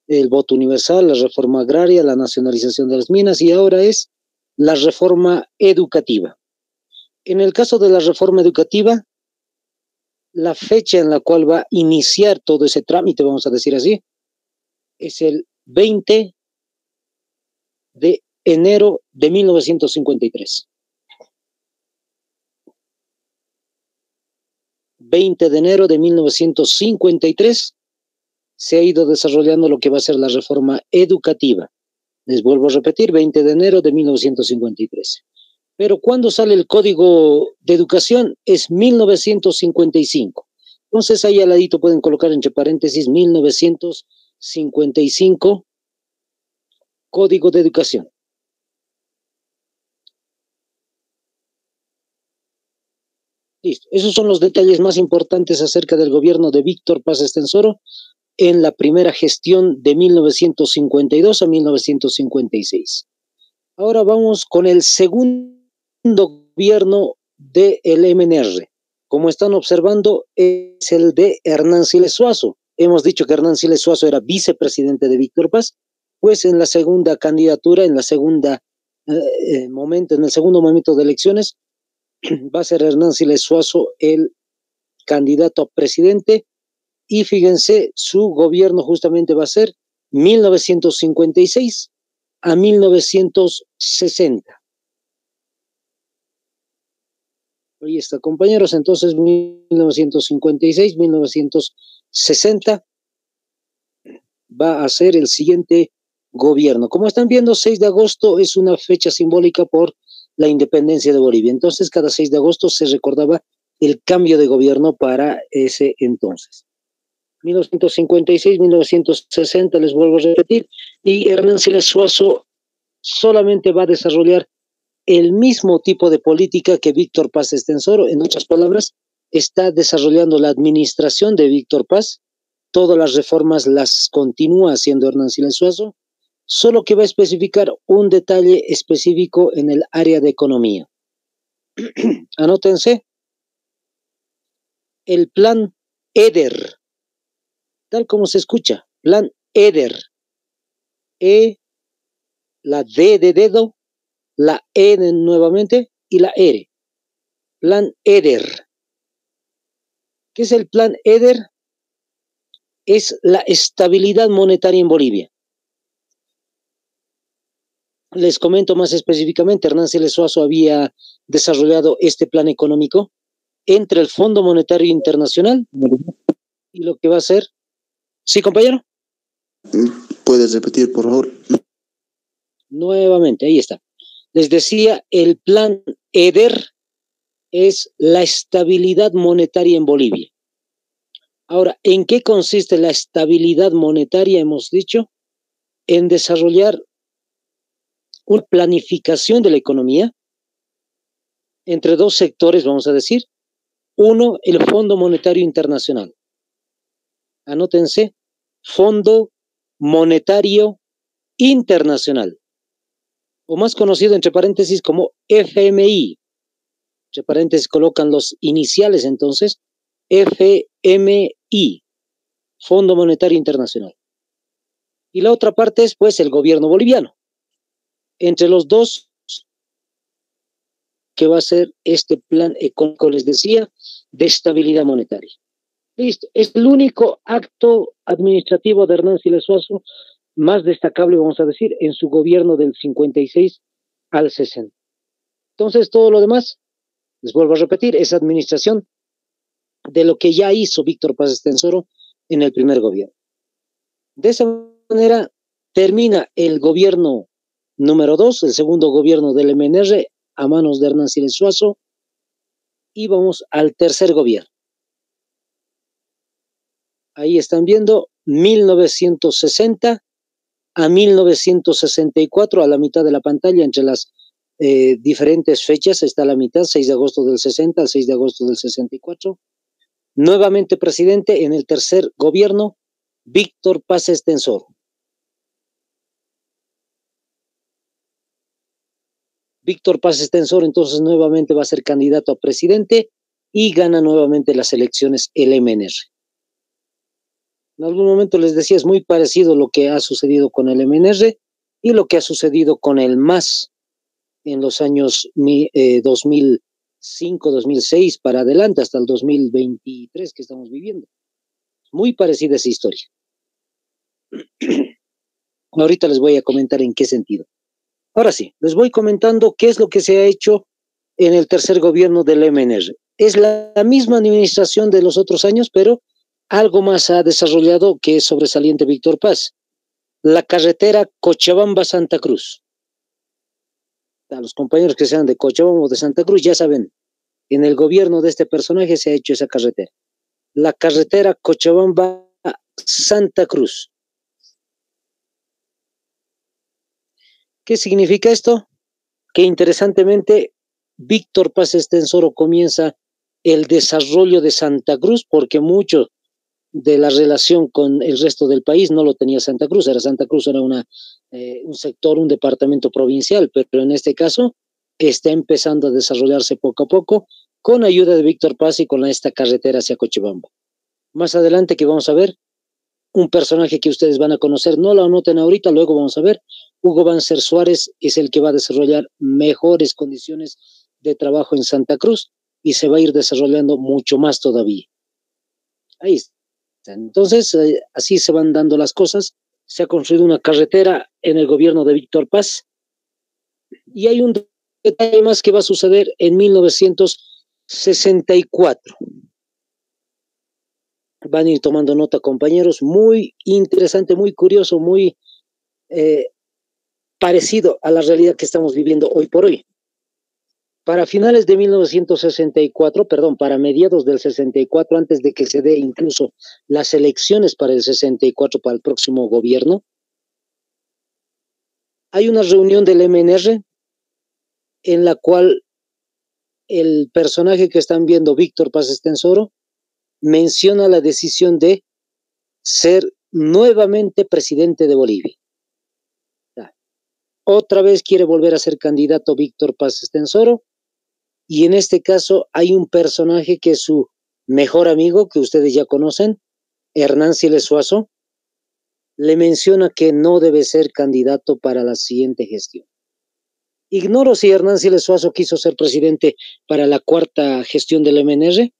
el voto universal, la reforma agraria, la nacionalización de las minas y ahora es la reforma educativa. En el caso de la reforma educativa, la fecha en la cual va a iniciar todo ese trámite, vamos a decir así, es el 20 de enero de 1953. 20 de enero de 1953 se ha ido desarrollando lo que va a ser la reforma educativa. Les vuelvo a repetir, 20 de enero de 1953. Pero cuando sale el Código de Educación es 1955. Entonces ahí al ladito pueden colocar entre paréntesis 1955, Código de Educación. Listo. Esos son los detalles más importantes acerca del gobierno de Víctor Paz Estenssoro en la primera gestión de 1952 a 1956. Ahora vamos con el segundo gobierno del MNR. Como están observando, es el de Hernán Siles Suazo. Hemos dicho que Hernán Siles Suazo era vicepresidente de Víctor Paz, pues en la segunda candidatura, en el segundo momento de elecciones, va a ser Hernán Siles Suazo el candidato a presidente. Y fíjense, su gobierno justamente va a ser 1956 a 1960. Ahí está, compañeros. Entonces, 1956, 1960 va a ser el siguiente gobierno. Como están viendo, 6 de agosto es una fecha simbólica por la independencia de Bolivia. Entonces, cada 6 de agosto se recordaba el cambio de gobierno para ese entonces. 1956, 1960, les vuelvo a repetir, y Hernán Siles Suazo solamente va a desarrollar el mismo tipo de política que Víctor Paz Estenssoro. En otras palabras, está desarrollando la administración de Víctor Paz, todas las reformas las continúa haciendo Hernán Siles Suazo, solo que va a especificar un detalle específico en el área de economía. Anótense, el plan EDER, tal como se escucha, plan EDER. La D de dedo, la E nuevamente y la R. Plan EDER. ¿Qué es el plan EDER? Es la estabilidad monetaria en Bolivia. Les comento más específicamente, Hernán Siles Suazo había desarrollado este plan económico entre el Fondo Monetario Internacional y lo que va a ser. ¿Sí, compañero? ¿Puedes repetir, por favor? Nuevamente, ahí está. Les decía, el plan EDER es la estabilidad monetaria en Bolivia. Ahora, ¿en qué consiste la estabilidad monetaria? Hemos dicho, en desarrollar una planificación de la economía entre dos sectores, vamos a decir. Uno, el Fondo Monetario Internacional. Anótense, Fondo Monetario Internacional, o más conocido entre paréntesis como FMI. Entre paréntesis colocan los iniciales entonces, FMI, Fondo Monetario Internacional. Y la otra parte es pues el gobierno boliviano. Entre los dos, que va a ser este plan económico, les decía, de estabilidad monetaria. Listo, es el único acto administrativo de Hernán Siles Suazo más destacable, vamos a decir, en su gobierno del 56 al 60. Entonces, todo lo demás, les vuelvo a repetir, es administración de lo que ya hizo Víctor Paz Estenssoro en el primer gobierno. De esa manera termina el gobierno número 2, el segundo gobierno del MNR, a manos de Hernán Siles Suazo, y vamos al tercer gobierno. Ahí están viendo 1960 a 1964, a la mitad de la pantalla, entre las diferentes fechas, está la mitad, 6 de agosto del 60 al 6 de agosto del 64. Nuevamente presidente en el tercer gobierno, Víctor Paz Estenssoro. Víctor Paz Estenssoro entonces nuevamente va a ser candidato a presidente y gana nuevamente las elecciones el MNR. En algún momento les decía, es muy parecido lo que ha sucedido con el MNR y lo que ha sucedido con el MAS en los años 2005, 2006 para adelante, hasta el 2023 que estamos viviendo. Muy parecida esa historia. Ahorita les voy a comentar en qué sentido. Ahora sí, les voy comentando qué es lo que se ha hecho en el tercer gobierno del MNR. Es la misma administración de los otros años, pero algo más ha desarrollado que es sobresaliente Víctor Paz. La carretera Cochabamba-Santa Cruz. A los compañeros que sean de Cochabamba o de Santa Cruz ya saben, en el gobierno de este personaje se ha hecho esa carretera. La carretera Cochabamba-Santa Cruz. ¿Qué significa esto? Que interesantemente Víctor Paz Estenssoro comienza el desarrollo de Santa Cruz porque mucho de la relación con el resto del país no lo tenía Santa Cruz. Santa Cruz era un sector, un departamento provincial, pero en este caso está empezando a desarrollarse poco a poco con ayuda de Víctor Paz y con esta carretera hacia Cochabamba. Más adelante que vamos a ver un personaje que ustedes van a conocer, no lo anoten ahorita, luego vamos a ver. Hugo Banzer Suárez es el que va a desarrollar mejores condiciones de trabajo en Santa Cruz y se va a ir desarrollando mucho más todavía. Ahí está. Entonces, así se van dando las cosas. Se ha construido una carretera en el gobierno de Víctor Paz y hay un detalle más que va a suceder en 1964. Van a ir tomando nota, compañeros, muy interesante, muy curioso, muy parecido a la realidad que estamos viviendo hoy por hoy. Para finales de 1964, perdón, para mediados del 64, antes de que se dé incluso las elecciones para el 64, para el próximo gobierno, hay una reunión del MNR en la cual el personaje que están viendo, Víctor Paz Estenssoro, menciona la decisión de ser nuevamente presidente de Bolivia. Otra vez quiere volver a ser candidato Víctor Paz Estenssoro, y en este caso hay un personaje que es su mejor amigo, que ustedes ya conocen, Hernán Siles Suazo, le menciona que no debe ser candidato para la siguiente gestión. Ignoro si Hernán Siles Suazo quiso ser presidente para la cuarta gestión del MNR,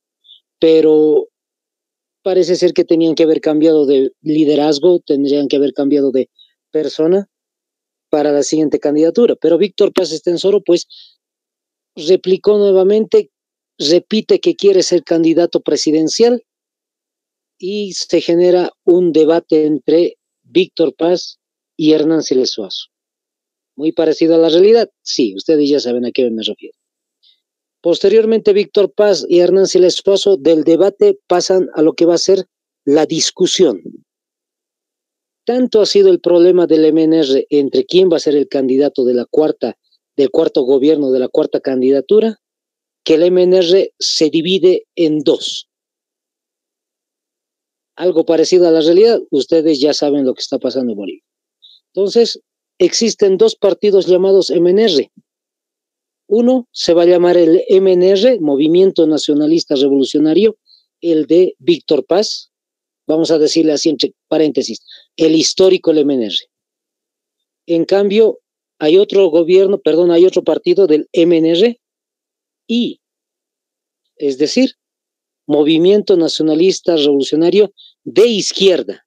pero parece ser que tenían que haber cambiado de liderazgo, tendrían que haber cambiado de persona para la siguiente candidatura. Pero Víctor Paz Estenssoro, pues, replicó nuevamente, repite que quiere ser candidato presidencial y se genera un debate entre Víctor Paz y Hernán Siles Suazo. Muy parecido a la realidad, sí, ustedes ya saben a qué me refiero. Posteriormente, Víctor Paz y Hernán Siles Suazo del debate pasan a lo que va a ser la discusión. Tanto ha sido el problema del MNR entre quién va a ser el candidato de del cuarto gobierno, de la cuarta candidatura, que el MNR se divide en dos. Algo parecido a la realidad, ustedes ya saben lo que está pasando en Bolivia. Entonces, existen dos partidos llamados MNR. Uno se va a llamar el MNR, Movimiento Nacionalista Revolucionario, el de Víctor Paz, vamos a decirle así entre paréntesis, el histórico el MNR. En cambio, hay otro partido del MNR y, es decir, Movimiento Nacionalista Revolucionario de izquierda.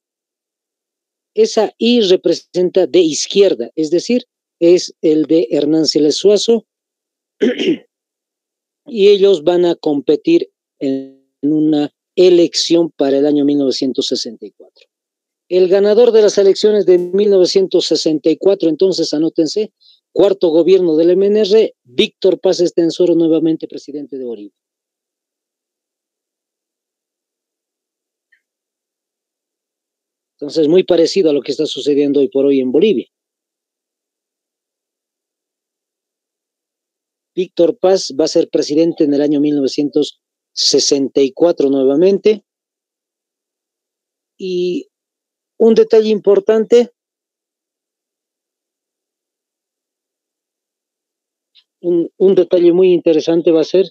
Esa I representa de izquierda, es decir, es el de Hernán Siles Suazo, y ellos van a competir en una elección para el año 1964. El ganador de las elecciones de 1964, entonces anótense, cuarto gobierno del MNR, Víctor Paz Estenssoro, nuevamente presidente de Bolivia. Entonces, muy parecido a lo que está sucediendo hoy por hoy en Bolivia. Víctor Paz va a ser presidente en el año 1964 nuevamente. Y un detalle importante, un detalle muy interesante va a ser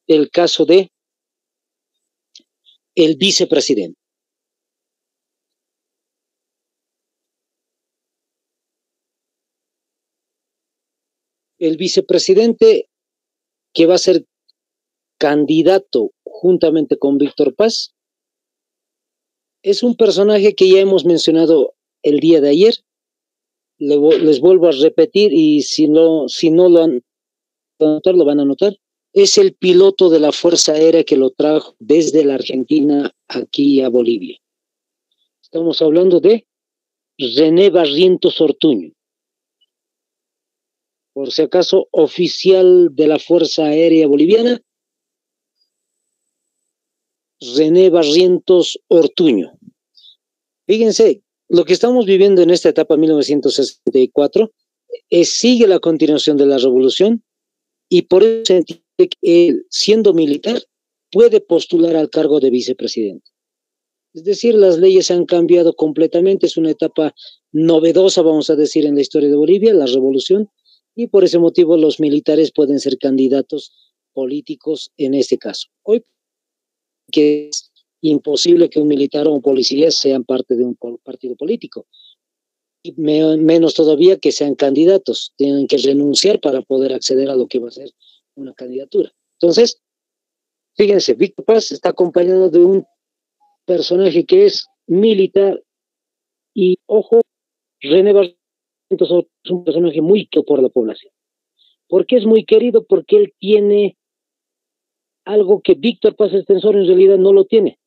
el caso de el vicepresidente. El vicepresidente que va a ser candidato juntamente con Víctor Paz es un personaje que ya hemos mencionado el día de ayer. Les vuelvo a repetir y si no lo han notar, lo van a notar. Es el piloto de la Fuerza Aérea que lo trajo desde la Argentina aquí a Bolivia. Estamos hablando de René Barrientos Ortuño. Por si acaso, oficial de la Fuerza Aérea Boliviana, René Barrientos Ortuño. Fíjense, lo que estamos viviendo en esta etapa 1964 sigue la continuación de la revolución y por eso se entiende que él, siendo militar, puede postular al cargo de vicepresidente. Es decir, las leyes han cambiado completamente, es una etapa novedosa, vamos a decir, en la historia de Bolivia, la revolución, y por ese motivo los militares pueden ser candidatos políticos en este caso. Hoy que es imposible que un militar o un policía sean parte de un partido político, y menos todavía que sean candidatos, tienen que renunciar para poder acceder a lo que va a ser una candidatura. Entonces, fíjense, Víctor Paz está acompañado de un personaje que es militar y, ojo, René Barrientos es un personaje muy querido por la población. ¿Por qué es muy querido? Porque él tiene algo que Víctor Paz Estenssoro en realidad no lo tiene.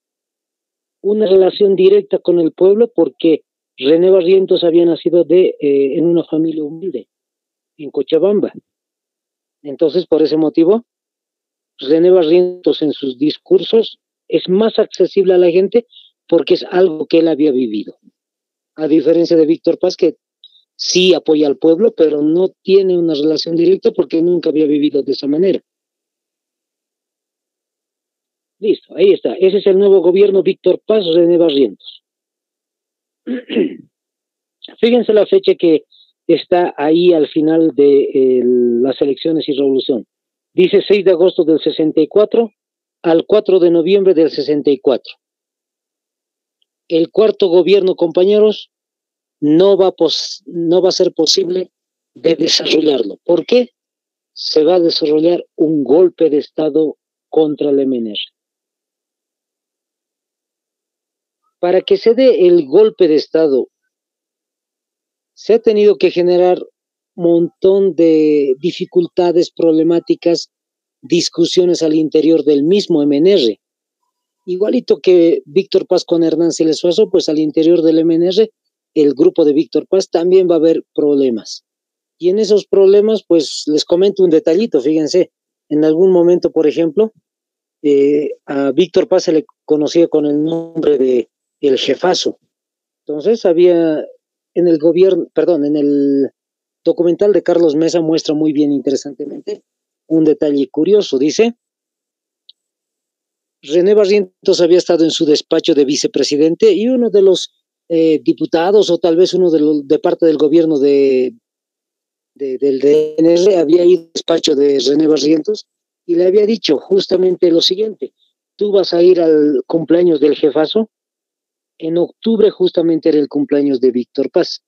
Una relación directa con el pueblo, porque René Barrientos había nacido en una familia humilde, en Cochabamba. Entonces, por ese motivo, René Barrientos en sus discursos es más accesible a la gente porque es algo que él había vivido. A diferencia de Víctor Paz, que sí apoya al pueblo, pero no tiene una relación directa porque nunca había vivido de esa manera. Listo, ahí está. Ese es el nuevo gobierno Víctor Paz, René Barrientos. Fíjense la fecha que está ahí al final de las elecciones y revolución. Dice 6 de agosto del 64 al 4 de noviembre del 64. El cuarto gobierno, compañeros, no va a ser posible de desarrollarlo. ¿Por qué? Se va a desarrollar un golpe de Estado contra el MNR. Para que se dé el golpe de Estado, se ha tenido que generar un montón de dificultades, problemáticas, discusiones al interior del mismo MNR. Igualito que Víctor Paz con Hernán Siles Suazo, pues al interior del MNR, el grupo de Víctor Paz también va a haber problemas. Y en esos problemas, pues les comento un detallito, fíjense, en algún momento, por ejemplo, a Víctor Paz se le conocía con el nombre de el jefazo. Entonces había en el gobierno, perdón, en el documental de Carlos Mesa muestra muy bien, interesantemente, un detalle curioso. Dice, René Barrientos había estado en su despacho de vicepresidente y uno de los diputados o tal vez uno de parte del gobierno del DNR había ido al despacho de René Barrientos y le había dicho justamente lo siguiente: tú vas a ir al cumpleaños del jefazo. En octubre justamente era el cumpleaños de Víctor Paz.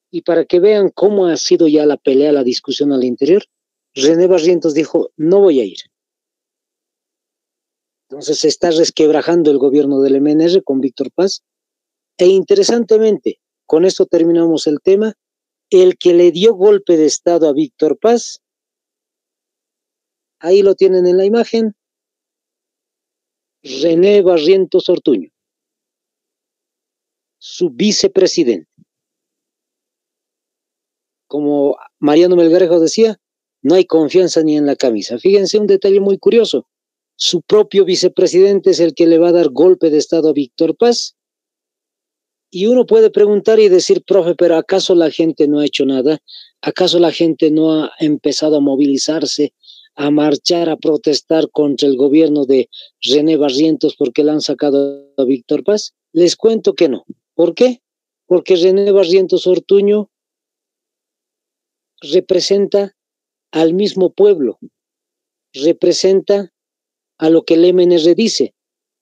Y para que vean cómo ha sido ya la pelea, la discusión al interior, René Barrientos dijo, no voy a ir. Entonces se está resquebrajando el gobierno del MNR con Víctor Paz. E interesantemente, con esto terminamos el tema, el que le dio golpe de Estado a Víctor Paz, ahí lo tienen en la imagen, René Barrientos Ortuño, su vicepresidente. Como Mariano Melgarejo decía, no hay confianza ni en la camisa. Fíjense un detalle muy curioso. Su propio vicepresidente es el que le va a dar golpe de Estado a Víctor Paz. Y uno puede preguntar y decir, profe, pero ¿acaso la gente no ha hecho nada? ¿Acaso la gente no ha empezado a movilizarse, a marchar, a protestar contra el gobierno de René Barrientos porque le han sacado a Víctor Paz? Les cuento que no. ¿Por qué? Porque René Barrientos Ortuño representa al mismo pueblo, representa a lo que el MNR dice.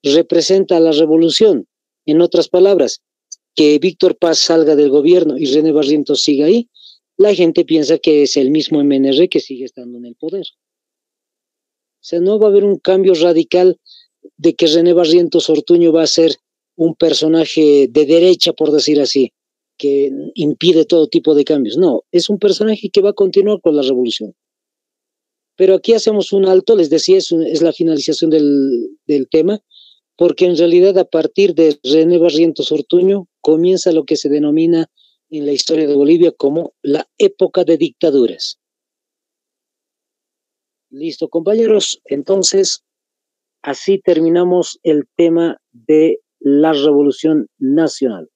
representa la revolución. En otras palabras, que Víctor Paz salga del gobierno y René Barrientos siga ahí, la gente piensa que es el mismo MNR que sigue estando en el poder. O sea, no va a haber un cambio radical de que René Barrientos Ortuño va a ser un personaje de derecha, por decir así, que impide todo tipo de cambios. No, es un personaje que va a continuar con la revolución. Pero aquí hacemos un alto, les decía, es la finalización del tema, porque en realidad a partir de René Barrientos Ortuño comienza lo que se denomina en la historia de Bolivia como la época de dictaduras. Listo, compañeros, entonces así terminamos el tema de la Revolución Nacional.